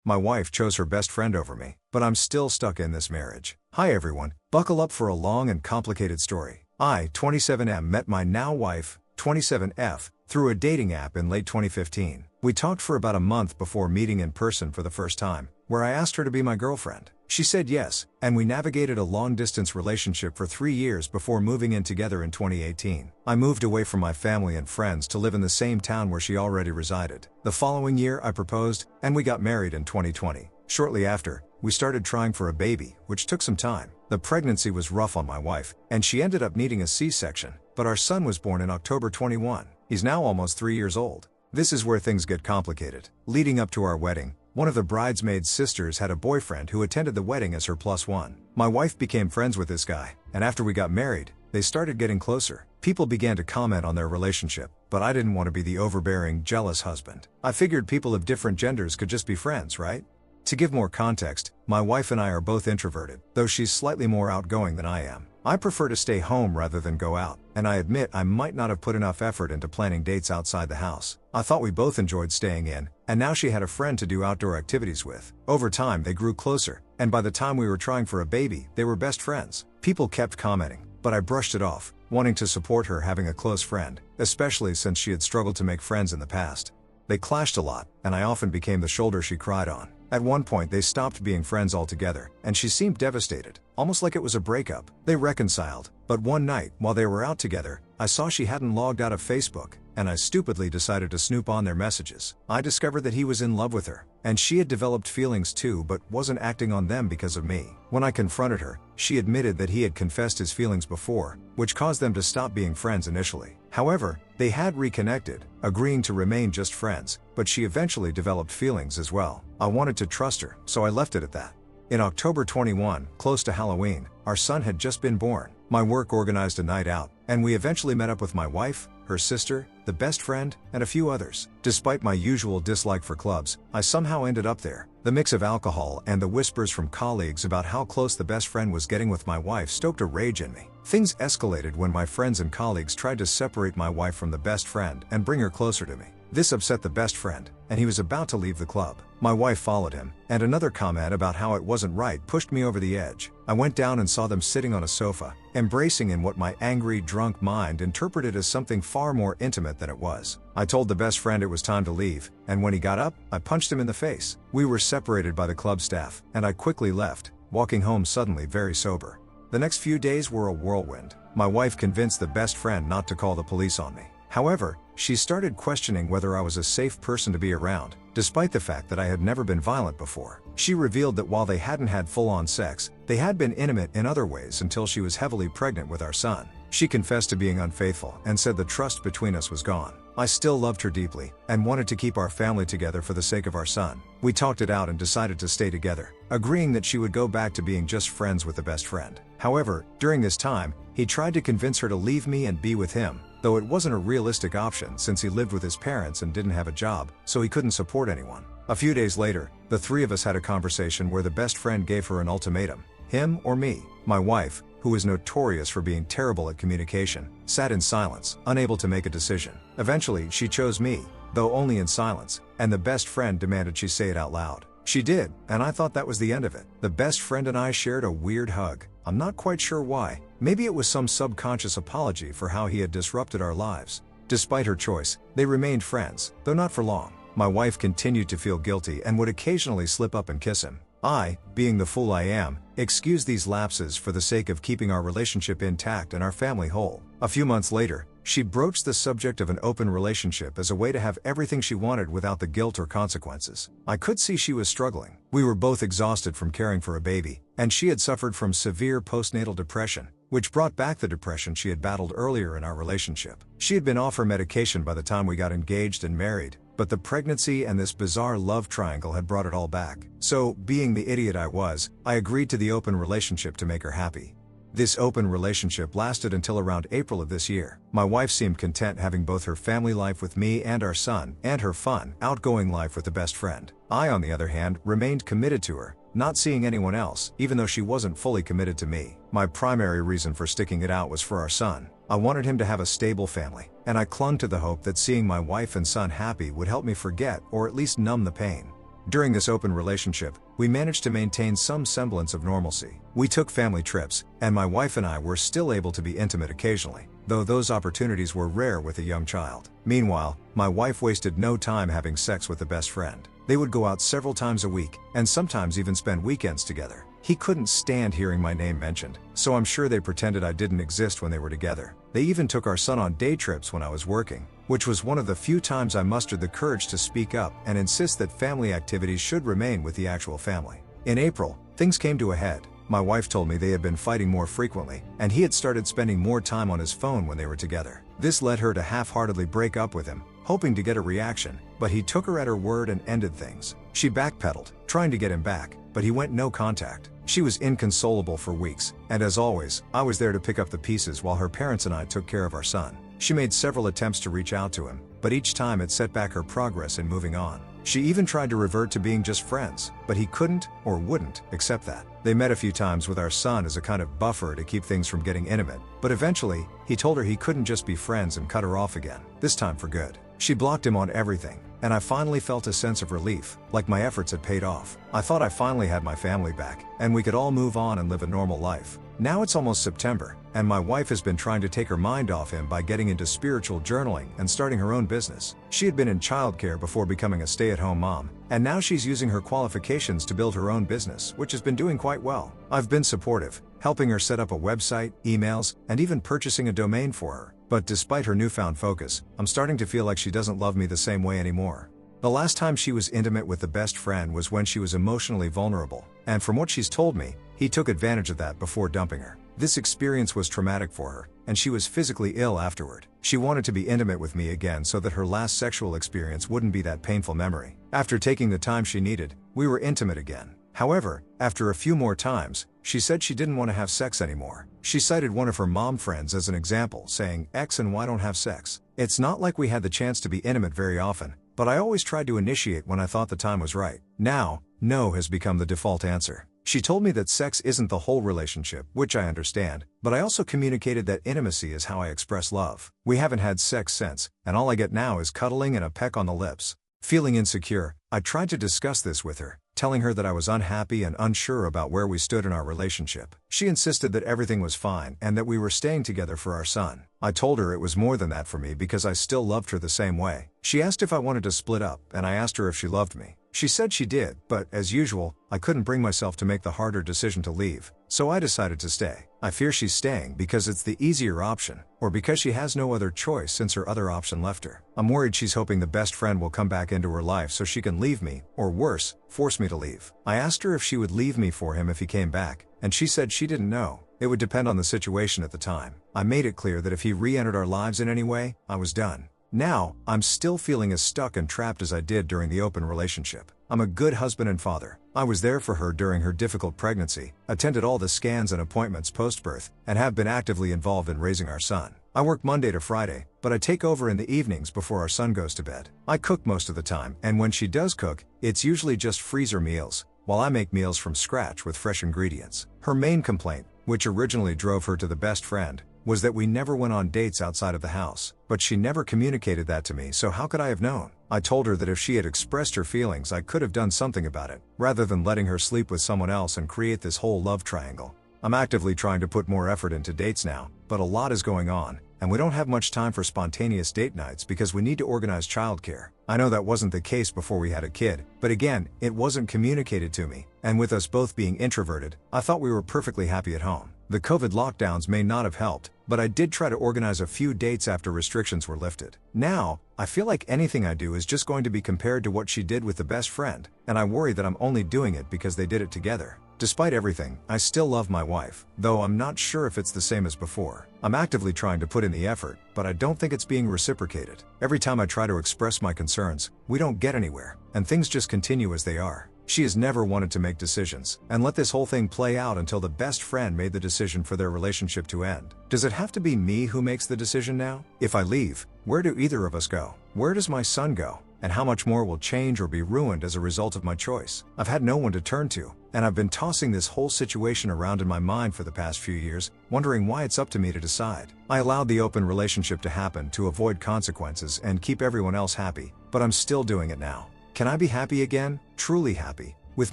My wife chose her best friend over me, but I'm still stuck in this marriage. Hi everyone, buckle up for a long and complicated story. I, 27M, met my now wife, 27F, through a dating app in late 2015. We talked for about a month before meeting in person for the first time, where I asked her to be my girlfriend. She said yes, and we navigated a long-distance relationship for 3 years before moving in together in 2018. I moved away from my family and friends to live in the same town where she already resided. The following year I proposed, and we got married in 2020. Shortly after, we started trying for a baby, which took some time. The pregnancy was rough on my wife, and she ended up needing a C-section, but our son was born in October 21. He's now almost 3 years old. This is where things get complicated. Leading up to our wedding, one of the bridesmaid's sisters had a boyfriend who attended the wedding as her +1. My wife became friends with this guy, and after we got married, they started getting closer. People began to comment on their relationship, but I didn't want to be the overbearing, jealous husband. I figured people of different genders could just be friends, right? To give more context, my wife and I are both introverted, though she's slightly more outgoing than I am. I prefer to stay home rather than go out, and I admit I might not have put enough effort into planning dates outside the house. I thought we both enjoyed staying in, and now she had a friend to do outdoor activities with. Over time they grew closer, and by the time we were trying for a baby, they were best friends. People kept commenting, but I brushed it off, wanting to support her having a close friend, especially since she had struggled to make friends in the past. They clashed a lot, and I often became the shoulder she cried on. At one point they stopped being friends altogether, and she seemed devastated, almost like it was a breakup. They reconciled, but one night, while they were out together, I saw she hadn't logged out of Facebook, and I stupidly decided to snoop on their messages. I discovered that he was in love with her, and she had developed feelings too but wasn't acting on them because of me. When I confronted her, she admitted that he had confessed his feelings before, which caused them to stop being friends initially. However, they had reconnected, agreeing to remain just friends, but she eventually developed feelings as well. I wanted to trust her, so I left it at that. In October 21, close to Halloween, our son had just been born. My work organized a night out, and we eventually met up with my wife, her sister, the best friend, and a few others. Despite my usual dislike for clubs, I somehow ended up there. The mix of alcohol and the whispers from colleagues about how close the best friend was getting with my wife stoked a rage in me. Things escalated when my friends and colleagues tried to separate my wife from the best friend and bring her closer to me. This upset the best friend, and he was about to leave the club. My wife followed him, and another comment about how it wasn't right pushed me over the edge. I went down and saw them sitting on a sofa, embracing in what my angry, drunk mind interpreted as something far more intimate than it was. I told the best friend it was time to leave, and when he got up, I punched him in the face. We were separated by the club staff, and I quickly left, walking home suddenly very sober. The next few days were a whirlwind. My wife convinced the best friend not to call the police on me. However, she started questioning whether I was a safe person to be around, despite the fact that I had never been violent before. She revealed that while they hadn't had full-on sex, they had been intimate in other ways until she was heavily pregnant with our son. She confessed to being unfaithful and said the trust between us was gone. I still loved her deeply and wanted to keep our family together for the sake of our son. We talked it out and decided to stay together, agreeing that she would go back to being just friends with the best friend. However, during this time, he tried to convince her to leave me and be with him, though it wasn't a realistic option since he lived with his parents and didn't have a job, so he couldn't support anyone. A few days later, the three of us had a conversation where the best friend gave her an ultimatum: him or me. My wife, who was notorious for being terrible at communication, sat in silence, unable to make a decision. Eventually, she chose me, though only in silence, and the best friend demanded she say it out loud. She did, and I thought that was the end of it. The best friend and I shared a weird hug. I'm not quite sure why. Maybe it was some subconscious apology for how he had disrupted our lives. Despite her choice, they remained friends, though not for long. My wife continued to feel guilty and would occasionally slip up and kiss him. I, being the fool I am, excused these lapses for the sake of keeping our relationship intact and our family whole. A few months later, she broached the subject of an open relationship as a way to have everything she wanted without the guilt or consequences. I could see she was struggling. We were both exhausted from caring for a baby, and she had suffered from severe postnatal depression, which brought back the depression she had battled earlier in our relationship. She had been off her medication by the time we got engaged and married, but the pregnancy and this bizarre love triangle had brought it all back. So, being the idiot I was, I agreed to the open relationship to make her happy. This open relationship lasted until around April of this year. My wife seemed content having both her family life with me and our son, and her fun, outgoing life with the best friend. I, on the other hand, remained committed to her, not seeing anyone else, even though she wasn't fully committed to me. My primary reason for sticking it out was for our son. I wanted him to have a stable family, and I clung to the hope that seeing my wife and son happy would help me forget or at least numb the pain. During this open relationship, we managed to maintain some semblance of normalcy. We took family trips, and my wife and I were still able to be intimate occasionally, though those opportunities were rare with a young child. Meanwhile, my wife wasted no time having sex with a best friend. They would go out several times a week, and sometimes even spend weekends together. He couldn't stand hearing my name mentioned, so I'm sure they pretended I didn't exist when they were together. They even took our son on day trips when I was working, which was one of the few times I mustered the courage to speak up and insist that family activities should remain with the actual family. In April, things came to a head. My wife told me they had been fighting more frequently, and he had started spending more time on his phone when they were together. This led her to half-heartedly break up with him, hoping to get a reaction, but he took her at her word and ended things. She backpedaled, trying to get him back, but he went no contact. She was inconsolable for weeks, and as always, I was there to pick up the pieces while her parents and I took care of our son. She made several attempts to reach out to him, but each time it set back her progress in moving on. She even tried to revert to being just friends, but he couldn't or wouldn't accept that. They met a few times with our son as a kind of buffer to keep things from getting intimate, but eventually, he told her he couldn't just be friends and cut her off again, this time for good. She blocked him on everything, and I finally felt a sense of relief, like my efforts had paid off. I thought I finally had my family back, and we could all move on and live a normal life. Now it's almost September, and my wife has been trying to take her mind off him by getting into spiritual journaling and starting her own business. She had been in childcare before becoming a stay-at-home mom, and now she's using her qualifications to build her own business, which has been doing quite well. I've been supportive, helping her set up a website, emails, and even purchasing a domain for her. But despite her newfound focus, I'm starting to feel like she doesn't love me the same way anymore. The last time she was intimate with the best friend was when she was emotionally vulnerable, and from what she's told me, he took advantage of that before dumping her. This experience was traumatic for her, and she was physically ill afterward. She wanted to be intimate with me again so that her last sexual experience wouldn't be that painful memory. After taking the time she needed, we were intimate again. However, after a few more times, she said she didn't want to have sex anymore. She cited one of her mom friends as an example, saying, "X and Y don't have sex. It's not like we had the chance to be intimate very often, but I always tried to initiate when I thought the time was right." Now, no has become the default answer. She told me that sex isn't the whole relationship, which I understand, but I also communicated that intimacy is how I express love. We haven't had sex since, and all I get now is cuddling and a peck on the lips. Feeling insecure, I tried to discuss this with her, telling her that I was unhappy and unsure about where we stood in our relationship. She insisted that everything was fine and that we were staying together for our son. I told her it was more than that for me because I still loved her the same way. She asked if I wanted to split up, and I asked her if she loved me. She said she did, but as usual, I couldn't bring myself to make the harder decision to leave, so I decided to stay. I fear she's staying because it's the easier option, or because she has no other choice since her other option left her. I'm worried she's hoping the best friend will come back into her life so she can leave me, or worse, force me to leave. I asked her if she would leave me for him if he came back, and she said she didn't know. It would depend on the situation at the time. I made it clear that if he re-entered our lives in any way, I was done. Now, I'm still feeling as stuck and trapped as I did during the open relationship. I'm a good husband and father. I was there for her during her difficult pregnancy, attended all the scans and appointments post-birth, and have been actively involved in raising our son. I work Monday to Friday, but I take over in the evenings before our son goes to bed. I cook most of the time, and when she does cook, it's usually just freezer meals, while I make meals from scratch with fresh ingredients. Her main complaint, which originally drove her to the best friend, was that we never went on dates outside of the house, but she never communicated that to me, so how could I have known? I told her that if she had expressed her feelings, I could have done something about it, rather than letting her sleep with someone else and create this whole love triangle. I'm actively trying to put more effort into dates now, but a lot is going on, and we don't have much time for spontaneous date nights because we need to organize childcare. I know that wasn't the case before we had a kid, but again, it wasn't communicated to me, and with us both being introverted, I thought we were perfectly happy at home. The COVID lockdowns may not have helped, but I did try to organize a few dates after restrictions were lifted. Now, I feel like anything I do is just going to be compared to what she did with the best friend, and I worry that I'm only doing it because they did it together. Despite everything, I still love my wife, though I'm not sure if it's the same as before. I'm actively trying to put in the effort, but I don't think it's being reciprocated. Every time I try to express my concerns, we don't get anywhere, and things just continue as they are. She has never wanted to make decisions, and let this whole thing play out until the best friend made the decision for their relationship to end. Does it have to be me who makes the decision now? If I leave, where do either of us go? Where does my son go? And how much more will change or be ruined as a result of my choice? I've had no one to turn to, and I've been tossing this whole situation around in my mind for the past few years, wondering why it's up to me to decide. I allowed the open relationship to happen to avoid consequences and keep everyone else happy, but I'm still doing it now. Can I be happy again, truly happy, with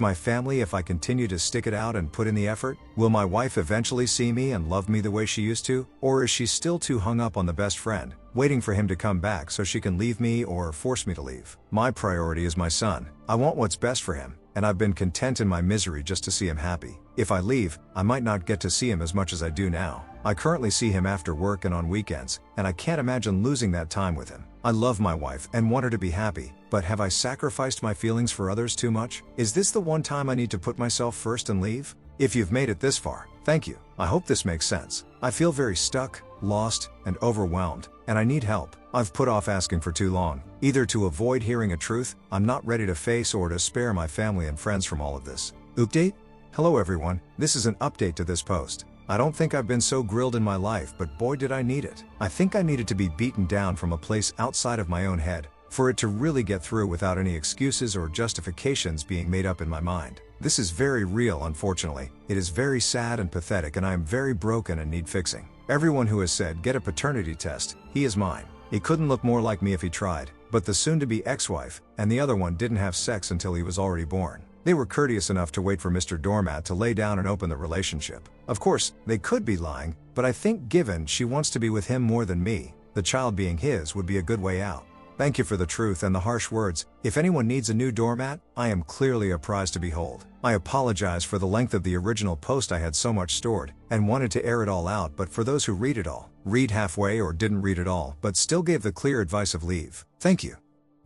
my family if I continue to stick it out and put in the effort? Will my wife eventually see me and love me the way she used to? Or is she still too hung up on the best friend, waiting for him to come back so she can leave me or force me to leave? My priority is my son. I want what's best for him, and I've been content in my misery just to see him happy. If I leave, I might not get to see him as much as I do now. I currently see him after work and on weekends, and I can't imagine losing that time with him. I love my wife and want her to be happy, but have I sacrificed my feelings for others too much? Is this the one time I need to put myself first and leave? If you've made it this far, thank you. I hope this makes sense. I feel very stuck, lost, and overwhelmed, and I need help. I've put off asking for too long, either to avoid hearing a truth I'm not ready to face or to spare my family and friends from all of this. Update? Hello everyone, this is an update to this post. I don't think I've been so grilled in my life, but boy did I need it. I think I needed to be beaten down from a place outside of my own head, for it to really get through without any excuses or justifications being made up in my mind. This is very real, unfortunately. It is very sad and pathetic, and I am very broken and need fixing. Everyone who has said, get a paternity test, he is mine. He couldn't look more like me if he tried, but the soon-to-be ex-wife and the other one didn't have sex until he was already born. They were courteous enough to wait for Mr. Doormat to lay down and open the relationship. Of course, they could be lying, but I think given she wants to be with him more than me, the child being his would be a good way out. Thank you for the truth and the harsh words. If anyone needs a new doormat, I am clearly a prize to behold. I apologize for the length of the original post. I had so much stored and wanted to air it all out, but for those who read it all, read halfway or didn't read it all, but still gave the clear advice of leave. Thank you.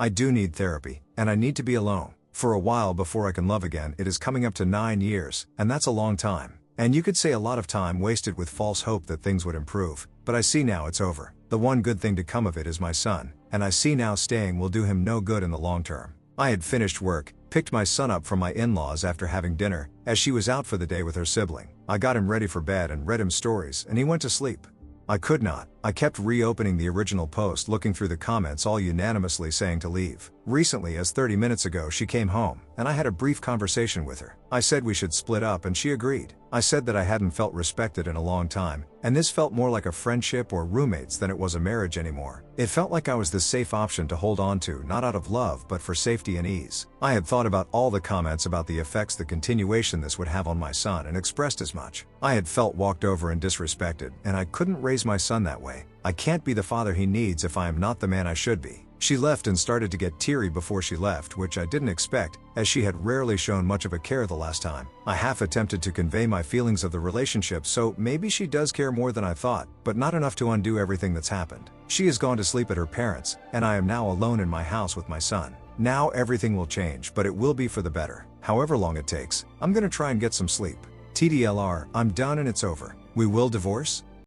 I do need therapy, and I need to be alone for a while before I can love again. It is coming up to 9 years, and that's a long time. And you could say a lot of time wasted with false hope that things would improve, but I see now it's over. The one good thing to come of it is my son, and I see now staying will do him no good in the long term. I had finished work, picked my son up from my in-laws after having dinner, as she was out for the day with her sibling. I got him ready for bed and read him stories, and he went to sleep. I could not. I kept reopening the original post, looking through the comments, all unanimously saying to leave. Recently, as 30 minutes ago, she came home, and I had a brief conversation with her. I said we should split up, and she agreed. I said that I hadn't felt respected in a long time, and this felt more like a friendship or roommates than it was a marriage anymore. It felt like I was the safe option to hold on to, not out of love but for safety and ease. I had thought about all the comments about the effects the continuation this would have on my son and expressed as much. I had felt walked over and disrespected, and I couldn't raise my son that way. I can't be the father he needs if I am not the man I should be. She left and started to get teary before she left, which I didn't expect, as she had rarely shown much of a care the last time. I half attempted to convey my feelings of the relationship, so maybe she does care more than I thought, but not enough to undo everything that's happened. She has gone to sleep at her parents', and I am now alone in my house with my son. Now everything will change, but it will be for the better. However long it takes, I'm gonna try and get some sleep. TDLR, I'm done and it's over. We will divorce?